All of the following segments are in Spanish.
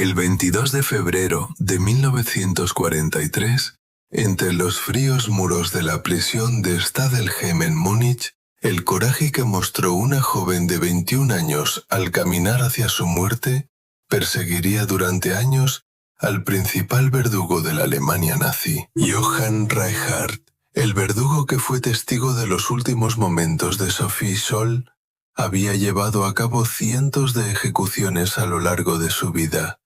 El 22 de febrero de 1943, entre los fríos muros de la prisión de Stadelheim en Múnich, el coraje que mostró una joven de 21 años al caminar hacia su muerte perseguiría durante años al principal verdugo de la Alemania nazi, Johann Reinhardt. El verdugo que fue testigo de los últimos momentos de Sophie Scholl había llevado a cabo cientos de ejecuciones a lo largo de su vida,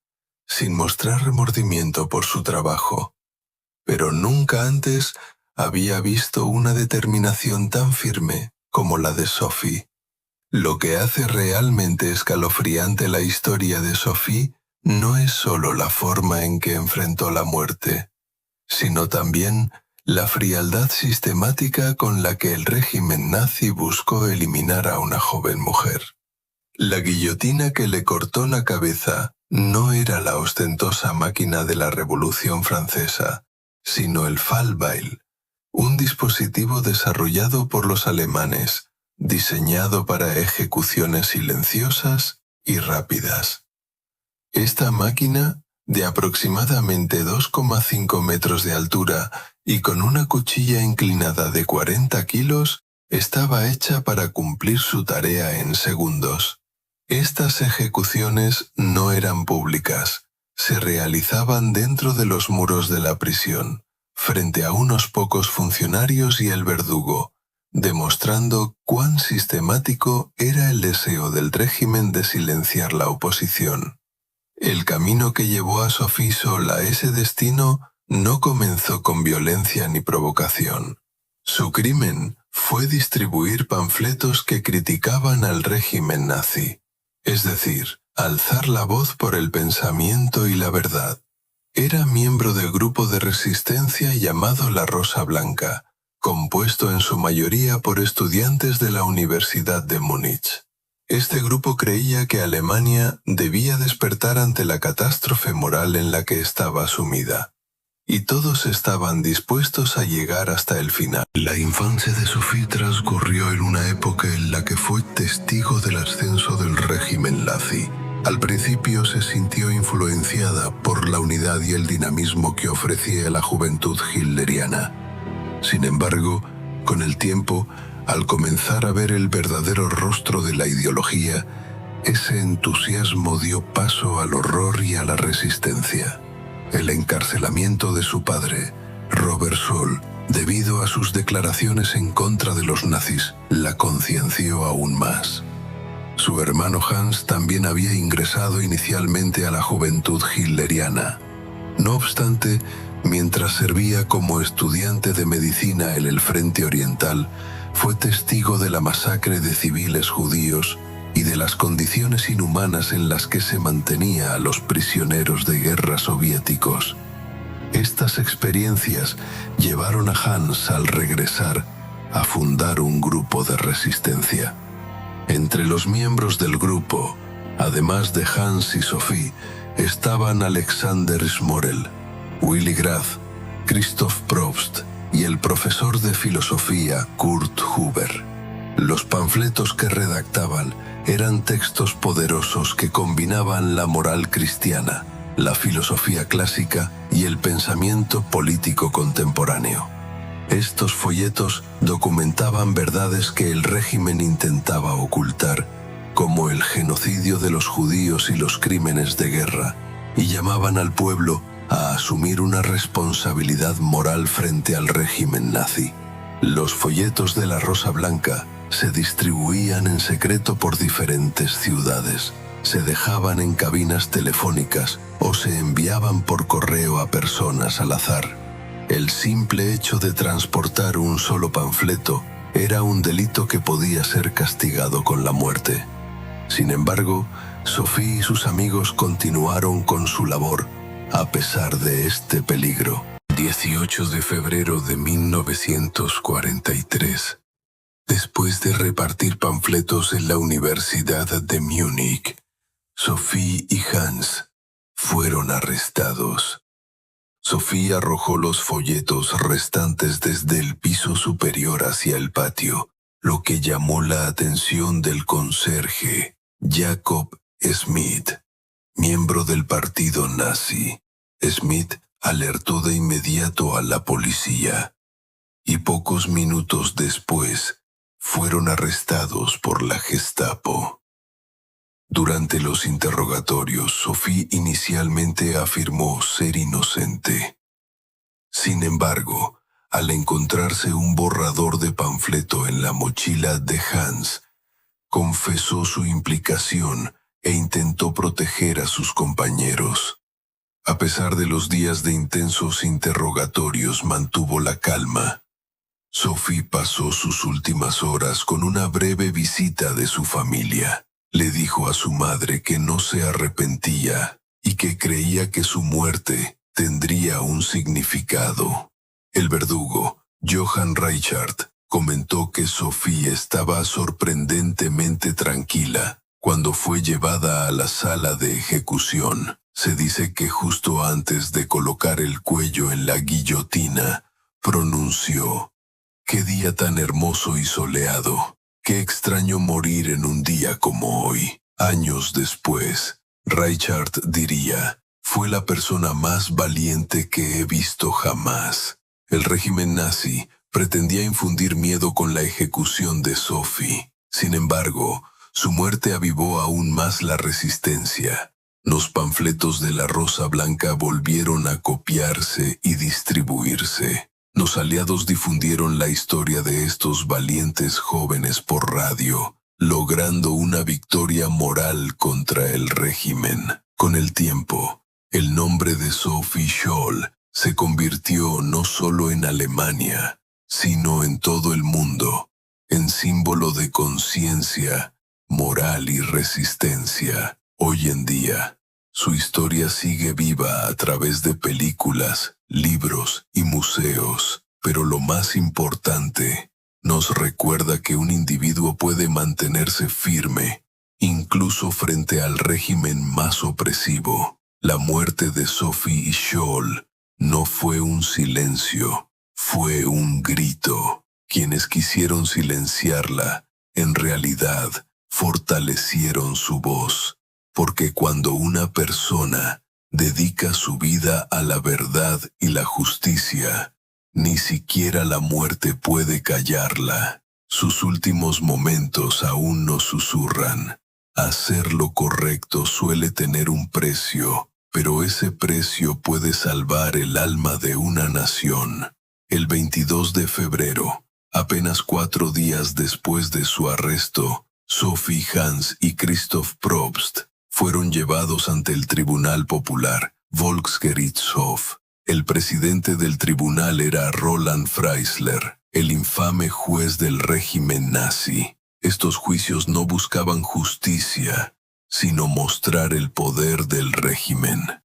sin mostrar remordimiento por su trabajo. Pero nunca antes había visto una determinación tan firme como la de Sophie. Lo que hace realmente escalofriante la historia de Sophie no es solo la forma en que enfrentó la muerte, sino también la frialdad sistemática con la que el régimen nazi buscó eliminar a una joven mujer. La guillotina que le cortó la cabeza no era la ostentosa máquina de la Revolución Francesa, sino el Fallbeil, un dispositivo desarrollado por los alemanes, diseñado para ejecuciones silenciosas y rápidas. Esta máquina, de aproximadamente 2,5 metros de altura y con una cuchilla inclinada de 40 kilos, estaba hecha para cumplir su tarea en segundos. Estas ejecuciones no eran públicas, se realizaban dentro de los muros de la prisión, frente a unos pocos funcionarios y el verdugo, demostrando cuán sistemático era el deseo del régimen de silenciar la oposición. El camino que llevó a Sophie Scholl a ese destino no comenzó con violencia ni provocación. Su crimen fue distribuir panfletos que criticaban al régimen nazi, es decir, alzar la voz por el pensamiento y la verdad. Era miembro del grupo de resistencia llamado La Rosa Blanca, compuesto en su mayoría por estudiantes de la Universidad de Múnich. Este grupo creía que Alemania debía despertar ante la catástrofe moral en la que estaba sumida, y todos estaban dispuestos a llegar hasta el final. La infancia de Sophie transcurrió en una época en la que fue testigo del ascenso del régimen nazi. Al principio se sintió influenciada por la unidad y el dinamismo que ofrecía la juventud hitleriana. Sin embargo, con el tiempo, al comenzar a ver el verdadero rostro de la ideología, ese entusiasmo dio paso al horror y a la resistencia. El encarcelamiento de su padre, Robert Scholl, debido a sus declaraciones en contra de los nazis, la concienció aún más. Su hermano Hans también había ingresado inicialmente a la juventud hitleriana. No obstante, mientras servía como estudiante de medicina en el Frente Oriental, fue testigo de la masacre de civiles judíos y de las condiciones inhumanas en las que se mantenía a los prisioneros de guerra soviéticos. Estas experiencias llevaron a Hans, al regresar, a fundar un grupo de resistencia. Entre los miembros del grupo, además de Hans y Sophie, estaban Alexander Schmorell, Willy Graf, Christoph Probst y el profesor de filosofía Kurt Huber. Los panfletos que redactaban eran textos poderosos que combinaban la moral cristiana, la filosofía clásica y el pensamiento político contemporáneo. Estos folletos documentaban verdades que el régimen intentaba ocultar, como el genocidio de los judíos y los crímenes de guerra, y llamaban al pueblo a asumir una responsabilidad moral frente al régimen nazi. Los folletos de la Rosa Blanca se distribuían en secreto por diferentes ciudades, se dejaban en cabinas telefónicas o se enviaban por correo a personas al azar. El simple hecho de transportar un solo panfleto era un delito que podía ser castigado con la muerte. Sin embargo, Sophie y sus amigos continuaron con su labor, a pesar de este peligro. 18 de febrero de 1943. Después de repartir panfletos en la Universidad de Múnich, Sophie y Hans fueron arrestados. Sophie arrojó los folletos restantes desde el piso superior hacia el patio, lo que llamó la atención del conserje, Jacob Smith. miembro del partido nazi. Smith alertó de inmediato a la policía y pocos minutos después fueron arrestados por la Gestapo. Durante los interrogatorios, Sophie inicialmente afirmó ser inocente. Sin embargo, al encontrarse un borrador de panfleto en la mochila de Hans, confesó su implicación e intentó proteger a sus compañeros. A pesar de los días de intensos interrogatorios, mantuvo la calma. Sophie pasó sus últimas horas con una breve visita de su familia. Le dijo a su madre que no se arrepentía y que creía que su muerte tendría un significado. El verdugo, Johann Reichert, comentó que Sophie estaba sorprendentemente tranquila cuando fue llevada a la sala de ejecución. Se dice que justo antes de colocar el cuello en la guillotina, pronunció: «Qué día tan hermoso y soleado. Qué extraño morir en un día como hoy». Años después, Reichert diría: «Fue la persona más valiente que he visto jamás». El régimen nazi pretendía infundir miedo con la ejecución de Sophie. Sin embargo, su muerte avivó aún más la resistencia. Los panfletos de la Rosa Blanca volvieron a copiarse y distribuirse. Los aliados difundieron la historia de estos valientes jóvenes por radio, logrando una victoria moral contra el régimen. Con el tiempo, el nombre de Sophie Scholl se convirtió no solo en Alemania, sino en todo el mundo, en símbolo de conciencia, moral y resistencia. Hoy en día, su historia sigue viva a través de películas, libros y museos, pero lo más importante, nos recuerda que un individuo puede mantenerse firme, incluso frente al régimen más opresivo. La muerte de Sophie Scholl no fue un silencio, fue un grito. Quienes quisieron silenciarla, en realidad, fortalecieron su voz, porque cuando una persona dedica su vida a la verdad y la justicia, ni siquiera la muerte puede callarla. Sus últimos momentos aún nos susurran: hacer lo correcto suele tener un precio, pero ese precio puede salvar el alma de una nación. El 22 de febrero, apenas 4 días después de su arresto, Sophie, Hans y Christoph Probst fueron llevados ante el Tribunal Popular, Volksgerichtshof. El presidente del tribunal era Roland Freisler, el infame juez del régimen nazi. Estos juicios no buscaban justicia, sino mostrar el poder del régimen.